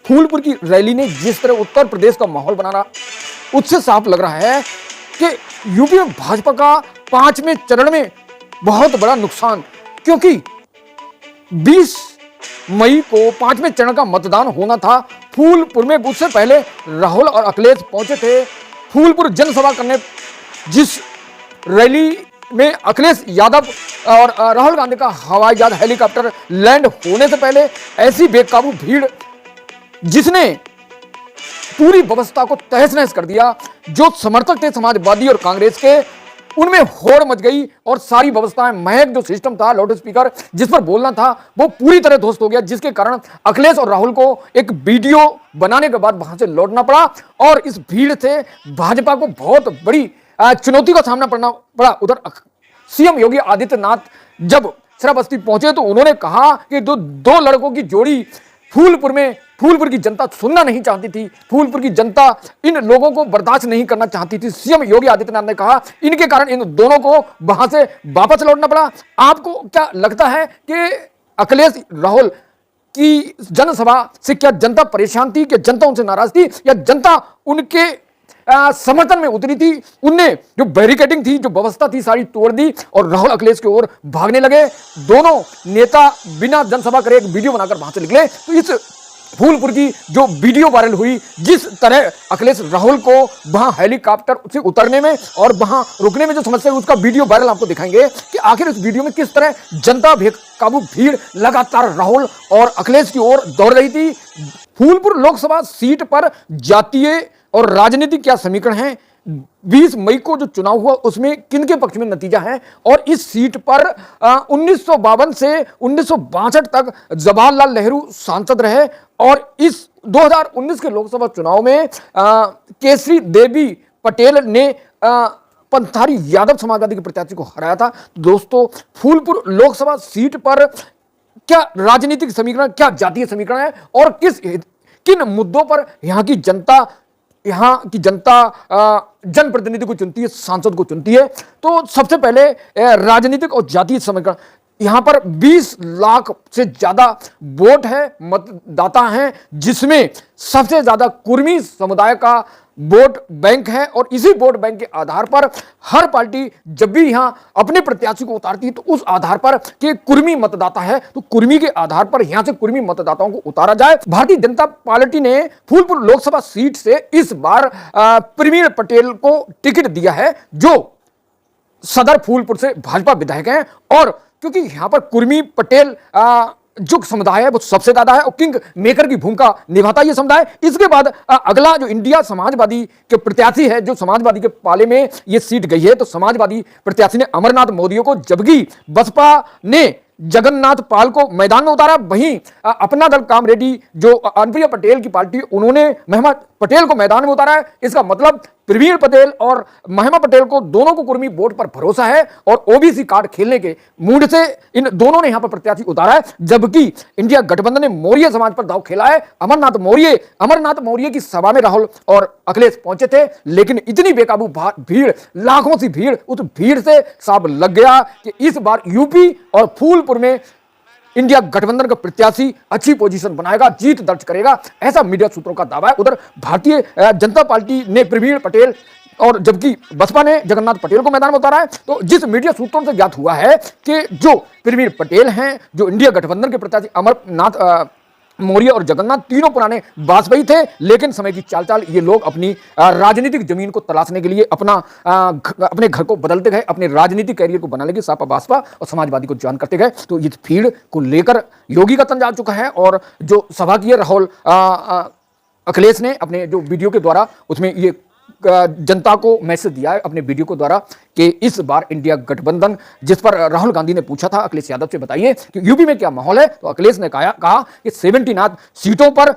फूलपुर की रैली ने जिस तरह उत्तर प्रदेश का माहौल बनाना, उससे साफ लग रहा है कि यूपी में भाजपा का 5वें चरण में बहुत बड़ा नुकसान, क्योंकि 20 मई को 5वें चरण का मतदान होना था फूलपुर में। उससे पहले राहुल और अखिलेश पहुंचे थे फूलपुर जनसभा करने, जिस रैली में अखिलेश यादव और राहुल गांधी का हवाई जहाज हेलीकॉप्टर लैंड होने से पहले ऐसी बेकाबू भीड़ जिसने पूरी व्यवस्था को तहस नहस कर दिया। जो समर्थक थे समाजवादी और कांग्रेस के, उनमें होड़ मच गई और सारी व्यवस्थाएं, महक जो सिस्टम था, लाउड स्पीकर जिस पर बोलना था, वो पूरी तरह ध्वस्त हो गया, जिसके कारण अखिलेश और राहुल को एक वीडियो बनाने के बाद वहां से लौटना पड़ा और इस भीड़ से भाजपा को बहुत बड़ी चुनौती का सामना करना पड़ा। उधर सीएम योगी आदित्यनाथ जब श्रावस्ती पहुंचे तो उन्होंने कहा कि दो लड़कों की जोड़ी फूलपुर की जनता सुनना नहीं चाहती थी, फूलपुर की जनता इन लोगों को बर्दाश्त नहीं करना चाहती थी। सीएम योगी आदित्यनाथ ने कहा इनके कारण इन दोनों को वहां से वापस लौटना पड़ा। आपको क्या लगता है कि अखिलेश राहुल की जनसभा से क्या जनता परेशान थी, क्या जनता उनसे नाराज थी, या जनता उनके समर्थन में उतरी थी? उनने जो बैरिकेडिंग थी, जो व्यवस्था थी, सारी तोड़ दी और राहुल अखिलेश की ओर भागने लगे। दोनों नेता बिना जनसभा करे एक वीडियो बनाकर वहां से निकले। तो इस फूलपुर की जो वीडियो वायरल हुई, जिस तरह अखिलेश राहुल को वहां हेलीकॉप्टर से उतरने में और वहां रुकने में जो समस्या है, उसका वीडियो वायरल आपको दिखाएंगे कि आखिर इस वीडियो में किस तरह जनता बेकाबू भीड़ लगातार राहुल और अखिलेश की ओर दौड़ रही थी। फूलपुर लोकसभा सीट पर जातीय और राजनीतिक क्या समीकरण है, 20 मई को जो चुनाव हुआ उसमें किनके पक्ष में नतीजा है, और इस सीट पर 1952 से 1962 तक जवाहरलाल नेहरू सांसद रहे और इस 2019 के लोकसभा चुनाव में केसरी देवी पटेल ने पंथारी यादव समाजवादी के प्रत्याशी को हराया था। दोस्तों, फूलपुर लोकसभा सीट पर क्या राजनीतिक समीकरण, क्या जातीय समीकरण है और किन मुद्दों पर यहाँ की जनता जनप्रतिनिधि को चुनती है, सांसद को चुनती है? तो सबसे पहले राजनीतिक और जातीय समीकरण। यहां पर 20 लाख से ज्यादा वोट है, मतदाता हैं, जिसमें सबसे ज्यादा कुर्मी समुदाय का वोट बैंक है और इसी वोट बैंक के आधार पर हर पार्टी जब भी यहां अपने प्रत्याशी को उतारती है तो उस आधार पर कि कुर्मी मतदाता है तो कुर्मी के आधार पर यहां से कुर्मी मतदाताओं को उतारा जाए। भारतीय जनता पार्टी ने फूलपुर लोकसभा सीट से इस बार प्रवीण पटेल को टिकट दिया है, जो सदर फूलपुर से भाजपा विधायक हैं। और क्योंकि यहां पर कुर्मी पटेल जो समुदाय है वो सबसे ज्यादा है और किंग मेकर की भूमिका निभाता है ये समुदाय। इसके बाद अगला जो इंडिया समाजवादी के प्रत्याशी है, जो समाजवादी के पाले में ये सीट गई है, तो समाजवादी प्रत्याशी ने अमरनाथ मौर्य को, जबकि बसपा ने जगन्नाथ पाल को मैदान में उतारा। वहीं अपना दल कामरेडी जो अनुप्रिया पटेल की पार्टी, उन्होंने महिमा पटेल को मैदान में उतारा है। इसका मतलब प्रवीण पटेल और महिमा पटेल को दोनों को कुर्मी वोट पर भरोसा है और ओबीसी कार्ड खेलने के मूड से इन दोनों ने यहां पर प्रत्याशी उतारा है। जबकि इंडिया गठबंधन ने मौर्य समाज पर दांव खेला है। अमरनाथ मौर्य की सभा में राहुल और अखिलेश पहुंचे थे, लेकिन इतनी बेकाबू भीड़, लाखों सी भीड़, उस भीड़ से साफ लग गया कि इस बार यूपी और फूलपुर में इंडिया गठबंधन का प्रत्याशी अच्छी पोजीशन बनाएगा, जीत दर्ज करेगा, ऐसा मीडिया सूत्रों का दावा है। उधर भारतीय जनता पार्टी ने प्रवीण पटेल और जबकि बसपा ने जगन्नाथ पटेल को मैदान में उतारा है। तो जिस मीडिया सूत्रों से ज्ञात हुआ है कि जो प्रवीण पटेल हैं, जो इंडिया गठबंधन के प्रत्याशी अमरनाथ मौर्य और जगन्नाथ तीनों पुराने वाजपेयी थे, लेकिन समय की चाल ये लोग अपनी राजनीतिक जमीन को तलाशने के लिए अपने घर को बदलते गए, अपने राजनीतिक कैरियर को बनाने के सापा बासपा और समाजवादी को ज्वाइन करते गए। तो इस भीड़ को लेकर योगी का तंज आ चुका है और जो सभा की है राहुल अखिलेश ने अपने जो वीडियो के द्वारा उसमें ये जनता को मैसेज दिया है अपने वीडियो को द्वारा कि इस बार इंडिया गठबंधन, जिस पर राहुल गांधी ने पूछा था अखिलेश यादव से, बताइए कि यूपी में क्या माहौल है, तो अखिलेश ने कहा कि 79 सीटों पर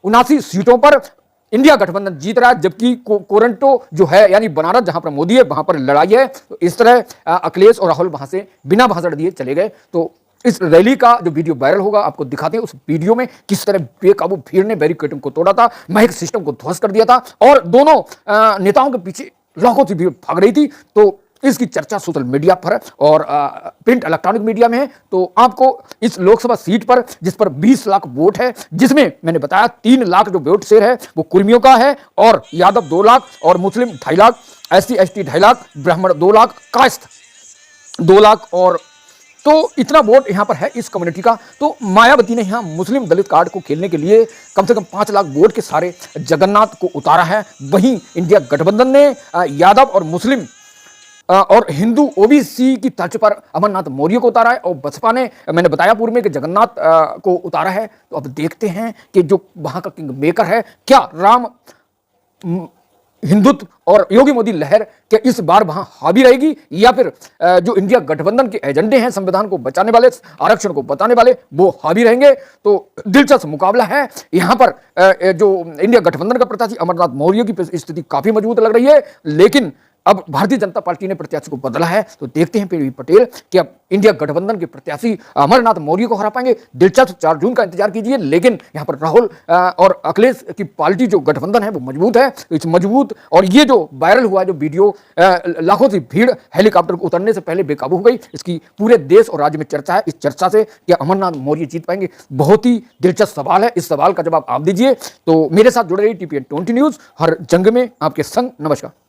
79 सीटों पर इंडिया गठबंधन जीत रहा है, जबकि कोरंटो जो है यानी बनारस जहां पर मोदी है वहां पर लड़ाई है। तो इस तरह अखिलेश और राहुल वहां से बिना भाषण दिए चले गए। तो इस रैली का जो वीडियो वायरल होगा आपको दिखाते हैं। उस वीडियो में किस तरह बेकाबू भीड़ ने बैरिकेडिंग को तोड़ा था, महक सिस्टम को ध्वस्त कर दिया था और दोनों नेताओं के पीछे लाखों की भीड़ भाग रही थी। तो इसकी चर्चा सोशल मीडिया पर और प्रिंट इलेक्ट्रॉनिक मीडिया में है। तो आपको इस लोकसभा सीट पर जिस पर 20 लाख वोट है, जिसमें मैंने बताया 3 लाख जो वोट शेयर है वो कुर्मियों का है और यादव 2 लाख और मुस्लिम 2.5 लाख, SC ST 2.5 लाख, ब्राह्मण 2 लाख, कायस्थ 2 लाख। और तो इतना वोट यहां पर है इस कम्युनिटी का। तो मायावती ने यहां मुस्लिम दलित कार्ड को खेलने के लिए कम से कम 5 लाख वोट के सारे जगन्नाथ को उतारा है। वहीं इंडिया गठबंधन ने यादव और मुस्लिम और हिंदू OBC की तर्ज पर अमरनाथ मौर्य को उतारा है और बसपा ने मैंने बताया पूर्व में कि जगन्नाथ को उतारा है। तो अब देखते हैं कि जो वहां का किंग मेकर है, क्या राम हिंदुत्व और योगी मोदी लहर के इस बार वहां हावी रहेगी या फिर जो इंडिया गठबंधन के एजेंडे हैं, संविधान को बचाने वाले, आरक्षण को बचाने वाले, वो हावी रहेंगे। तो दिलचस्प मुकाबला है यहां पर। जो इंडिया गठबंधन का प्रत्याशी अमरनाथ मौर्य की स्थिति काफी मजबूत लग रही है, लेकिन अब भारतीय जनता पार्टी ने प्रत्याशी को बदला है। तो देखते हैं पीवी पटेल कि अब इंडिया गठबंधन के प्रत्याशी अमरनाथ मौर्य को हरा पाएंगे। दिलचस्प 4 जून का इंतजार कीजिए। लेकिन यहां पर राहुल और अखिलेश की पार्टी जो गठबंधन है वो मजबूत है। इस मजबूत और ये जो वायरल हुआ जो वीडियो, लाखों की भीड़ हेलीकॉप्टर को उतरने से पहले बेकाबू हो गई, इसकी पूरे देश और राज्य में चर्चा है। इस चर्चा से क्या अमरनाथ मौर्य जीत पाएंगे? बहुत ही दिलचस्प सवाल है। इस सवाल का जवाब आप दीजिए। तो मेरे साथ जुड़े रहिए TPN 20 न्यूज, हर जंग में आपके संग। नमस्कार।